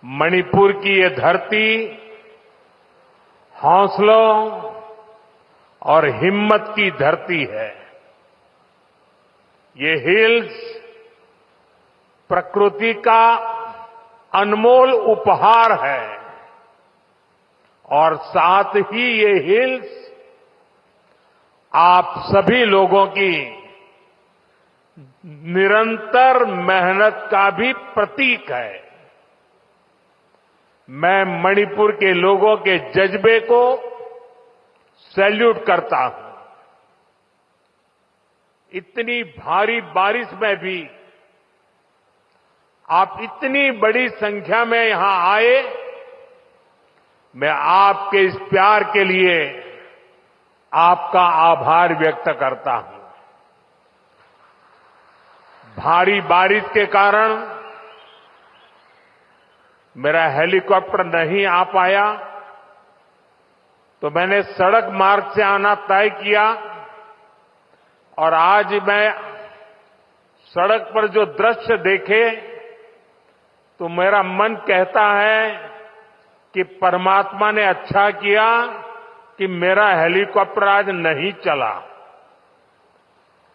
मणिपुर की ये धरती हौसलों और हिम्मत की धरती है। ये हिल्स प्रकृति का अनमोल उपहार है और साथ ही ये हिल्स आप सभी लोगों की निरंतर मेहनत का भी प्रतीक है। मैं मणिपुर के लोगों के जज्बे को सैल्यूट करता हूं। इतनी भारी बारिश में भी आप इतनी बड़ी संख्या में यहां आए, मैं आपके इस प्यार के लिए आपका आभार व्यक्त करता हूं। भारी बारिश के कारण मेरा हेलीकॉप्टर नहीं आ पाया, तो मैंने सड़क मार्ग से आना तय किया और आज मैं सड़क पर जो दृश्य देखे तो मेरा मन कहता है कि परमात्मा ने अच्छा किया कि मेरा हेलीकॉप्टर आज नहीं चला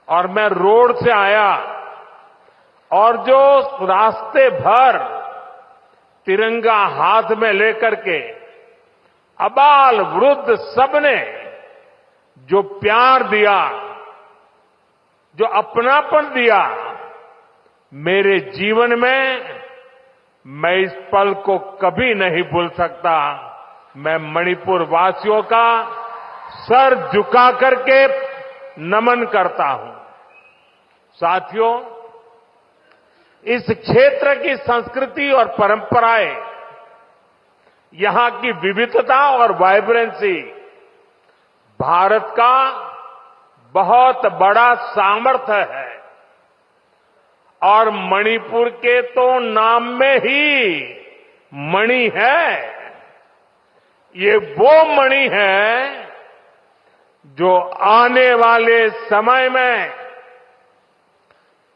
और मैं रोड से आया और जो रास्ते भर तिरंगा हाथ में लेकर के अबाल वृद्ध सबने जो प्यार दिया, जो अपनापन दिया, मेरे जीवन में मैं इस पल को कभी नहीं भूल सकता। मैं मणिपुर वासियों का सर झुका करके नमन करता हूं। साथियों, इस क्षेत्र की संस्कृति और परंपराएं, यहां की विविधता और वाइब्रेंसी भारत का बहुत बड़ा सामर्थ्य है और मणिपुर के तो नाम में ही मणि है। ये वो मणि है जो आने वाले समय में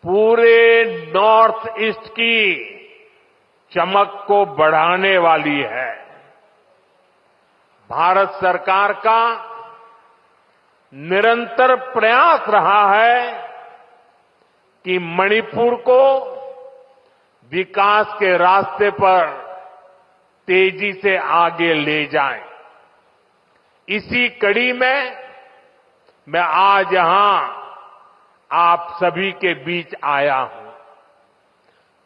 पूरे नॉर्थ ईस्ट की चमक को बढ़ाने वाली है। भारत सरकार का निरंतर प्रयास रहा है कि मणिपुर को विकास के रास्ते पर तेजी से आगे ले जाएं। इसी कड़ी में मैं आज यहां आप सभी के बीच आया हूं।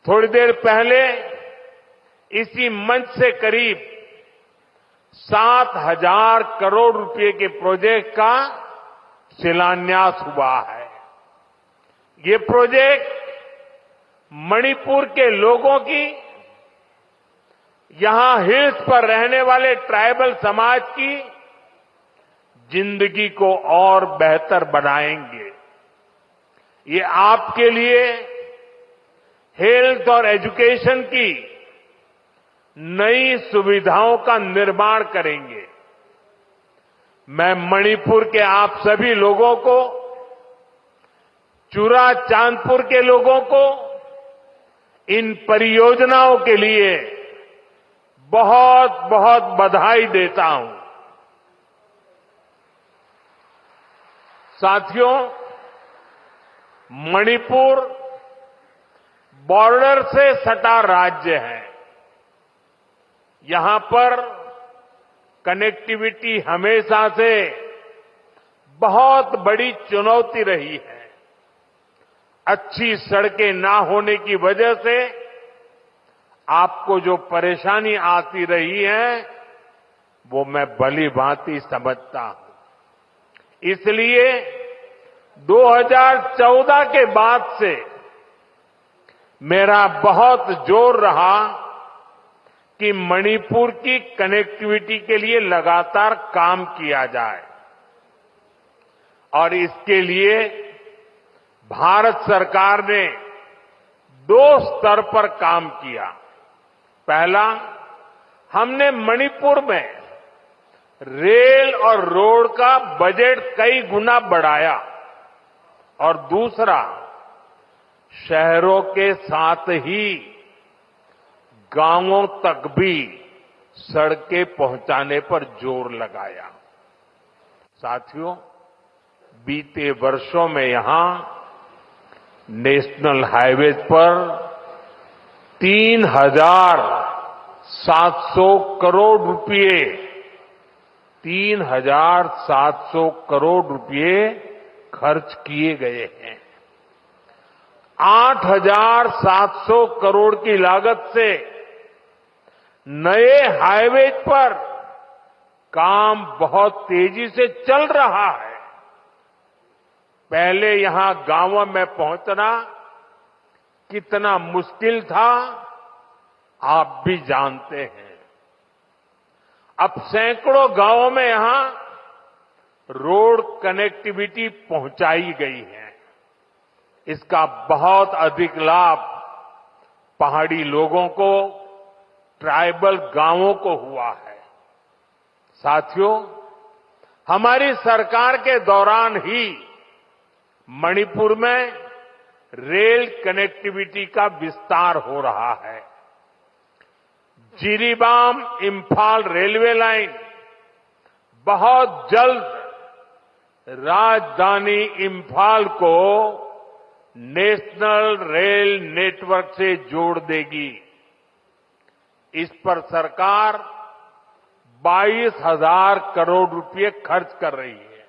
थोड़ी देर पहले इसी मंच से करीब 7,000 करोड़ रुपए के प्रोजेक्ट का शिलान्यास हुआ है। ये प्रोजेक्ट मणिपुर के लोगों की, यहां हिल्स पर रहने वाले ट्राइबल समाज की जिंदगी को और बेहतर बनाएंगे। ये आपके लिए हेल्थ और एजुकेशन की नई सुविधाओं का निर्माण करेंगे। मैं मणिपुर के आप सभी लोगों को, चुरा चांदपुर के लोगों को इन परियोजनाओं के लिए बहुत बहुत बधाई देता हूं। साथियों, मणिपुर बॉर्डर से सटा राज्य है। यहां पर कनेक्टिविटी हमेशा से बहुत बड़ी चुनौती रही है। अच्छी सड़कें ना होने की वजह से आपको जो परेशानी आती रही है वो मैं भली भांति समझता हूं। इसलिए 2014 के बाद से मेरा बहुत जोर रहा कि मणिपुर की कनेक्टिविटी के लिए लगातार काम किया जाए और इसके लिए भारत सरकार ने 2 स्तर पर काम किया। पहला, हमने मणिपुर में रेल और रोड का बजट कई गुना बढ़ाया और दूसरा, शहरों के साथ ही गांवों तक भी सड़कें पहुंचाने पर जोर लगाया। साथियों, बीते वर्षों में यहां नेशनल हाईवेज पर 3,700 करोड़ रुपए 3,700 करोड़ रुपए खर्च किए गए हैं। 8,700 करोड़ की लागत से नए हाईवेज पर काम बहुत तेजी से चल रहा है। पहले यहां गांवों में पहुंचना कितना मुश्किल था, आप भी जानते हैं। अब सैकड़ों गांवों में यहां रोड कनेक्टिविटी पहुंचाई गई है। इसका बहुत अधिक लाभ पहाड़ी लोगों को, ट्राइबल गांवों को हुआ है। साथियों, हमारी सरकार के दौरान ही मणिपुर में रेल कनेक्टिविटी का विस्तार हो रहा है। जिरीबाम इंफाल रेलवे लाइन बहुत जल्द राजधानी इंफाल को नेशनल रेल नेटवर्क से जोड़ देगी। इस पर सरकार 22,000 करोड़ रुपए खर्च कर रही है।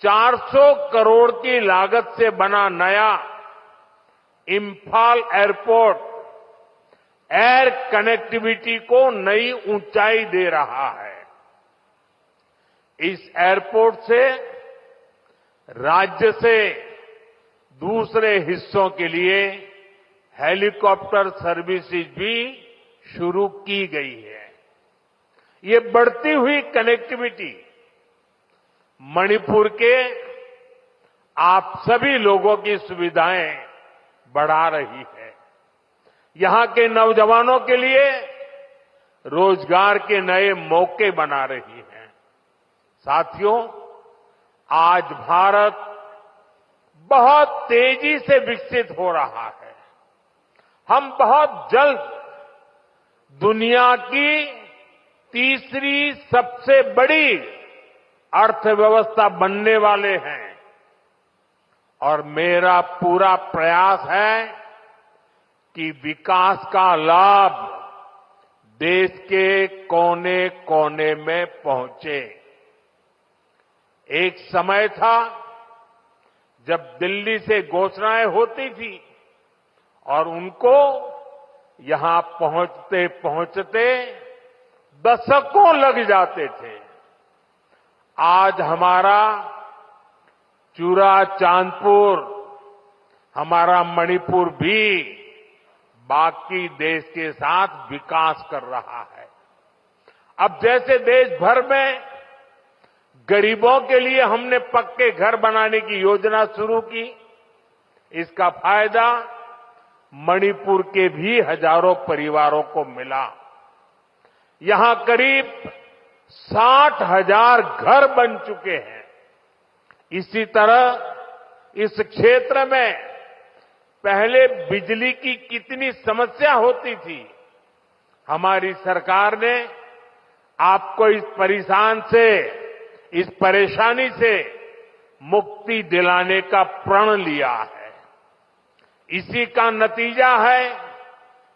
400 करोड़ की लागत से बना नया इंफाल एयरपोर्ट एयर कनेक्टिविटी को नई ऊंचाई दे रहा है। इस एयरपोर्ट से राज्य से दूसरे हिस्सों के लिए हेलीकॉप्टर सर्विसेज भी शुरू की गई है। ये बढ़ती हुई कनेक्टिविटी मणिपुर के आप सभी लोगों की सुविधाएं बढ़ा रही है। यहां के नौजवानों के लिए रोजगार के नए मौके बना रही है। साथियों, आज भारत बहुत तेजी से विकसित हो रहा है। हम बहुत जल्द दुनिया की तीसरी सबसे बड़ी अर्थव्यवस्था बनने वाले हैं और मेरा पूरा प्रयास है कि विकास का लाभ देश के कोने कोने में पहुंचे। एक समय था जब दिल्ली से घोषणाएं होती थी और उनको यहां पहुंचते पहुंचते दशकों लग जाते थे। आज हमारा चूरा चांदपुर, हमारा मणिपुर भी बाकी देश के साथ विकास कर रहा है। अब जैसे देश भर में गरीबों के लिए हमने पक्के घर बनाने की योजना शुरू की, इसका फायदा मणिपुर के भी हजारों परिवारों को मिला। यहां करीब 60,000 घर बन चुके हैं। इसी तरह इस क्षेत्र में पहले बिजली की कितनी समस्या होती थी, हमारी सरकार ने आपको इस परेशानी से मुक्ति दिलाने का प्रण लिया है। इसी का नतीजा है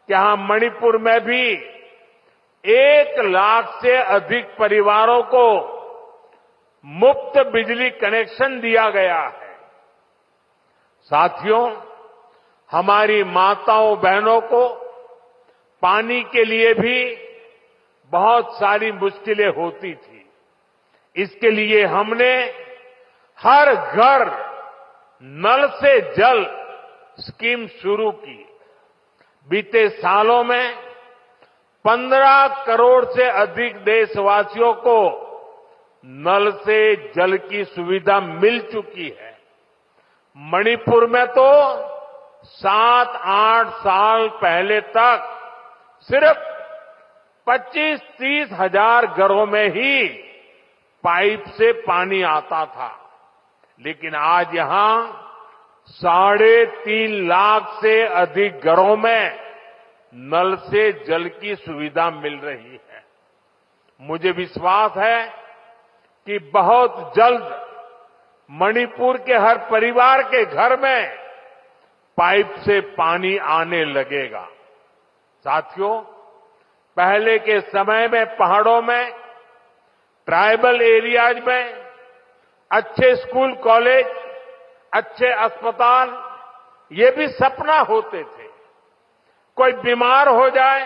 कि यहां मणिपुर में भी 1 लाख से अधिक परिवारों को मुफ्त बिजली कनेक्शन दिया गया है। साथियों, हमारी माताओं बहनों को पानी के लिए भी बहुत सारी मुश्किलें होती थी। इसके लिए हमने हर घर नल से जल स्कीम शुरू की। बीते सालों में 15 करोड़ से अधिक देशवासियों को नल से जल की सुविधा मिल चुकी है। मणिपुर में तो 7-8 साल पहले तक सिर्फ 25-30 हजार घरों में ही पाइप से पानी आता था, लेकिन आज यहां 3.5 लाख से अधिक घरों में नल से जल की सुविधा मिल रही है। मुझे विश्वास है कि बहुत जल्द मणिपुर के हर परिवार के घर में पाइप से पानी आने लगेगा। साथियों, पहले के समय में पहाड़ों में, ट्राइबल एरियाज में अच्छे स्कूल कॉलेज, अच्छे अस्पताल, ये भी सपना होते थे। कोई बीमार हो जाए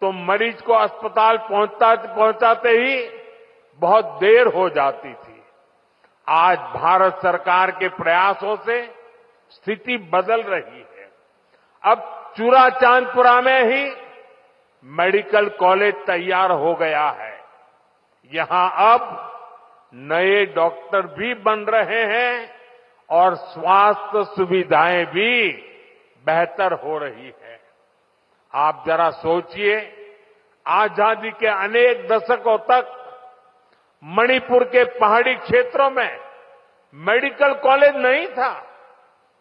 तो मरीज को अस्पताल पहुंचाते ही बहुत देर हो जाती थी। आज भारत सरकार के प्रयासों से स्थिति बदल रही है। अब चूराचांदपुरा में ही मेडिकल कॉलेज तैयार हो गया है। यहां अब नए डॉक्टर भी बन रहे हैं और स्वास्थ्य सुविधाएं भी बेहतर हो रही है। आप जरा सोचिए, आजादी के अनेक दशकों तक मणिपुर के पहाड़ी क्षेत्रों में मेडिकल कॉलेज नहीं था।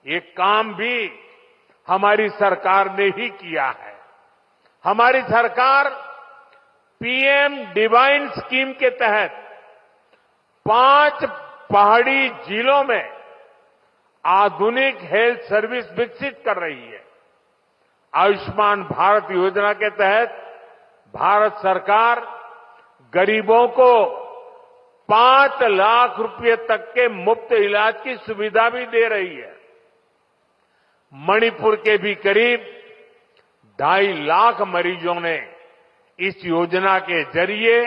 ये काम भी हमारी सरकार ने ही किया है। हमारी सरकार पीएम डिवाइन स्कीम के तहत 5 पहाड़ी जिलों में आधुनिक हेल्थ सर्विस विकसित कर रही है। आयुष्मान भारत योजना के तहत भारत सरकार गरीबों को 5 लाख रुपए तक के मुफ्त इलाज की सुविधा भी दे रही है। मणिपुर के भी करीब 2.5 लाख मरीजों ने इस योजना के जरिए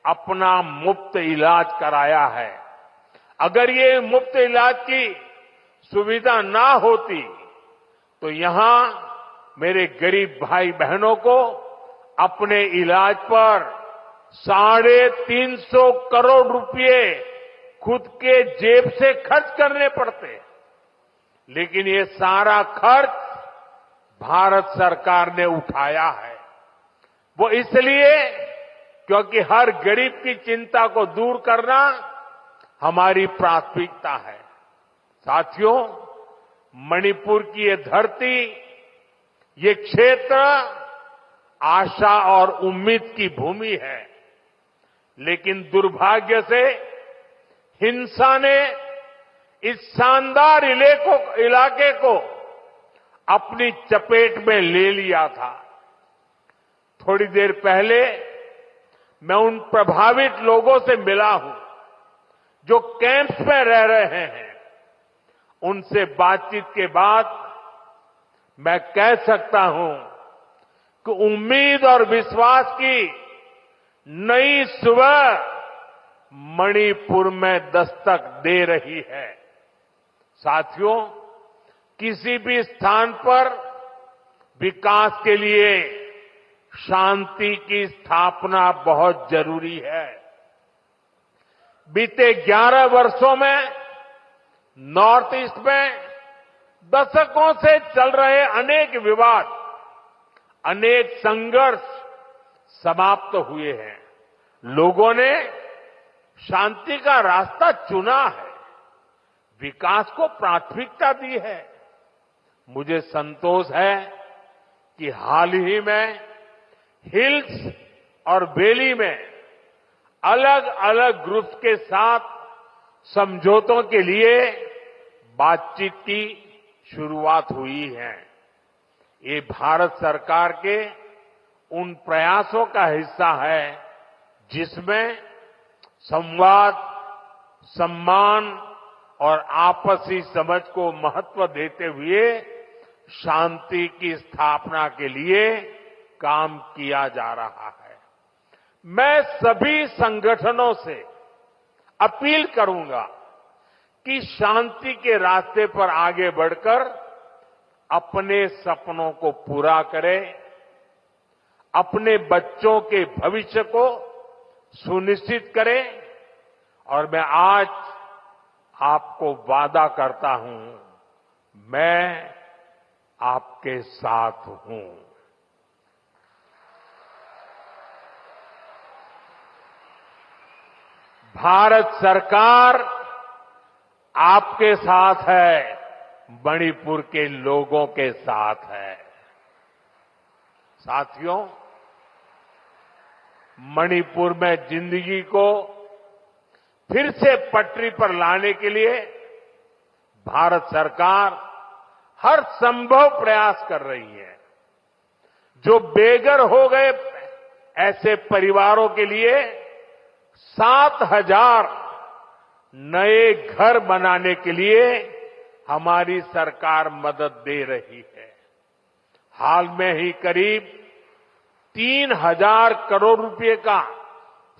अपना मुफ्त इलाज कराया है। अगर ये मुफ्त इलाज की सुविधा ना होती तो यहां मेरे गरीब भाई बहनों को अपने इलाज पर 350 करोड़ रुपए खुद के जेब से खर्च करने पड़ते। लेकिन ये सारा खर्च भारत सरकार ने उठाया है। वो इसलिए क्योंकि हर गरीब की चिंता को दूर करना हमारी प्राथमिकता है। साथियों, मणिपुर की ये धरती, ये क्षेत्र आशा और उम्मीद की भूमि है। लेकिन दुर्भाग्य से हिंसा ने इस शानदार इलाके को अपनी चपेट में ले लिया था। थोड़ी देर पहले मैं उन प्रभावित लोगों से मिला हूं जो कैंप्स में रह रहे हैं। उनसे बातचीत के बाद मैं कह सकता हूं कि उम्मीद और विश्वास की नई सुबह मणिपुर में दस्तक दे रही है। साथियों, किसी भी स्थान पर विकास के लिए शांति की स्थापना बहुत जरूरी है। बीते 11 वर्षों में नॉर्थ ईस्ट में दशकों से चल रहे अनेक विवाद, अनेक संघर्ष समाप्त हुए हैं। लोगों ने शांति का रास्ता चुना है, विकास को प्राथमिकता दी है। मुझे संतोष है कि हाल ही में हिल्स और वैली में अलग अलग ग्रुप्स के साथ समझौतों के लिए बातचीत की शुरुआत हुई है। ये भारत सरकार के उन प्रयासों का हिस्सा है जिसमें संवाद, सम्मान और आपसी समझ को महत्व देते हुए शांति की स्थापना के लिए काम किया जा रहा है। मैं सभी संगठनों से अपील करूंगा कि शांति के रास्ते पर आगे बढ़कर अपने सपनों को पूरा करें, अपने बच्चों के भविष्य को सुनिश्चित करें। और मैं आज आपको वादा करता हूं, मैं आपके साथ हूं। भारत सरकार आपके साथ है, मणिपुर के लोगों के साथ है। साथियों, मणिपुर में जिंदगी को फिर से पटरी पर लाने के लिए भारत सरकार हर संभव प्रयास कर रही है। जो बेघर हो गए ऐसे परिवारों के लिए 7,000 नए घर बनाने के लिए हमारी सरकार मदद दे रही है। हाल में ही करीब 3,000 करोड़ रुपए का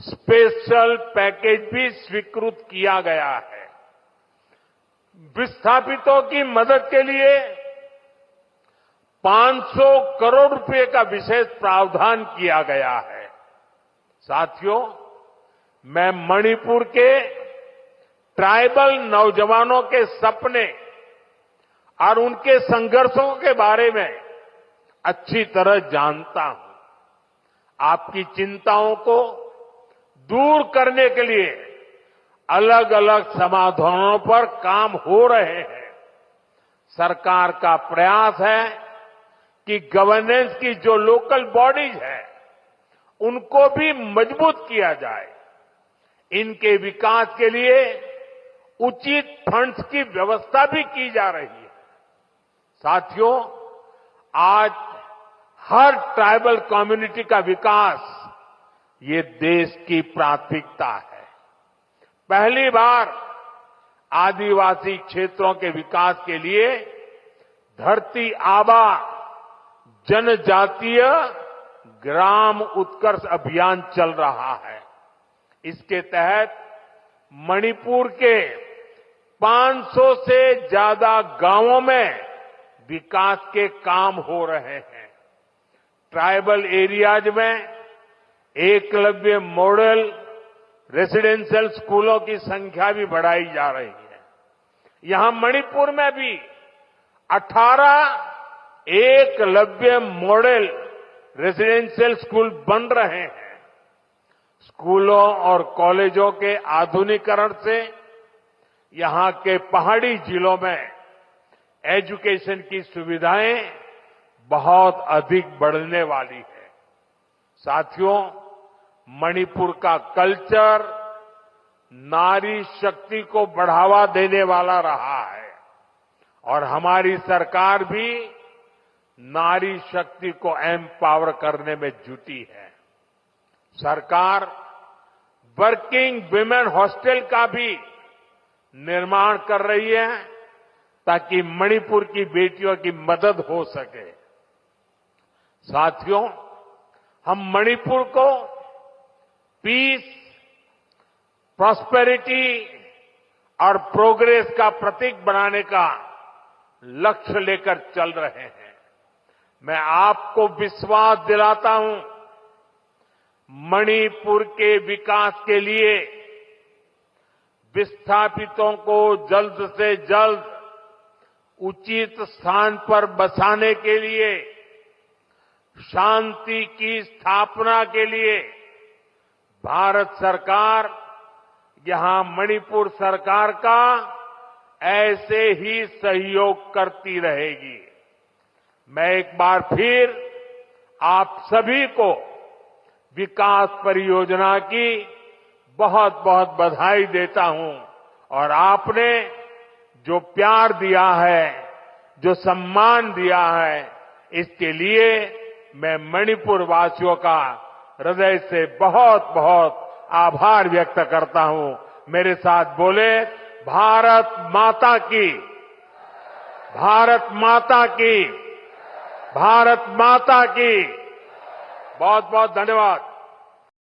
स्पेशल पैकेज भी स्वीकृत किया गया है। विस्थापितों की मदद के लिए 500 करोड़ रुपए का विशेष प्रावधान किया गया है। साथियों, मैं मणिपुर के ट्राइबल नौजवानों के सपने और उनके संघर्षों के बारे में अच्छी तरह जानता हूं। आपकी चिंताओं को दूर करने के लिए अलग अलग समाधानों पर काम हो रहे हैं। सरकार का प्रयास है कि गवर्नेंस की जो लोकल बॉडीज है उनको भी मजबूत किया जाए। इनके विकास के लिए उचित फंड्स की व्यवस्था भी की जा रही है। साथियों, आज हर ट्राइबल कम्युनिटी का विकास ये देश की प्राथमिकता है। पहली बार आदिवासी क्षेत्रों के विकास के लिए धरती आबा जनजातीय ग्राम उत्कर्ष अभियान चल रहा है। इसके तहत मणिपुर के 500 से ज्यादा गांवों में विकास के काम हो रहे हैं। ट्राइबल एरियाज में एकलव्य मॉडल रेसिडेंशियल स्कूलों की संख्या भी बढ़ाई जा रही है। यहां मणिपुर में भी 18 एकलव्य मॉडल रेसिडेंशियल स्कूल बन रहे हैं। स्कूलों और कॉलेजों के आधुनिकीकरण से यहां के पहाड़ी जिलों में एजुकेशन की सुविधाएं बहुत अधिक बढ़ने वाली है। साथियों, मणिपुर का कल्चर नारी शक्ति को बढ़ावा देने वाला रहा है और हमारी सरकार भी नारी शक्ति को एम्पावर करने में जुटी है। सरकार वर्किंग विमेन हॉस्टल का भी निर्माण कर रही है ताकि मणिपुर की बेटियों की मदद हो सके। साथियों, हम मणिपुर को पीस, प्रॉस्पेरिटी और प्रोग्रेस का प्रतीक बनाने का लक्ष्य लेकर चल रहे हैं। मैं आपको विश्वास दिलाता हूं, मणिपुर के विकास के लिए विस्थापितों को जल्द से जल्द उचित स्थान पर बसाने के लिए, शांति की स्थापना के लिए भारत सरकार यहां मणिपुर सरकार का ऐसे ही सहयोग करती रहेगी। मैं एक बार फिर आप सभी को विकास परियोजना की बहुत बहुत बधाई देता हूं और आपने जो प्यार दिया है, जो सम्मान दिया है, इसके लिए मैं मणिपुर वासियों का हृदय से बहुत बहुत आभार व्यक्त करता हूं। मेरे साथ बोले, भारत माता की, भारत माता की, भारत माता की। बहुत बहुत धन्यवाद।